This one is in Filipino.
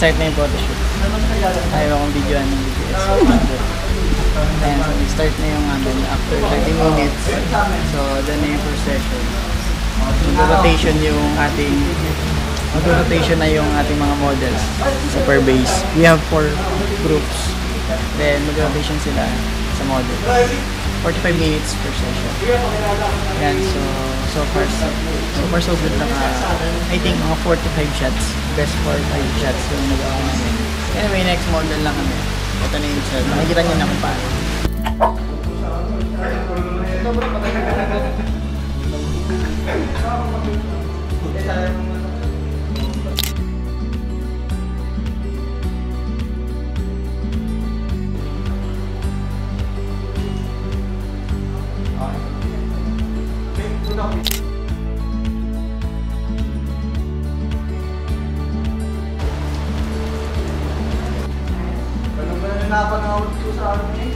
start na yung photoshoot. Ayaw akong videoan ng BTS. Ayan, so start na yung after 30 minutes. So, doon na yung first session. Mag-rotation na yung ating mga models sa per base. We have 4 groups. Then, mag-rotation sila sa model. 45 minutes per session. Yan, so far so good na I think mga 4 to 5 shots. Best 4 to 5 shots yung nagawa namin. Anyway, next model lang kami. Ito na yung set. Makikita nyo na kung paano. Napangawat ko sa akin eh.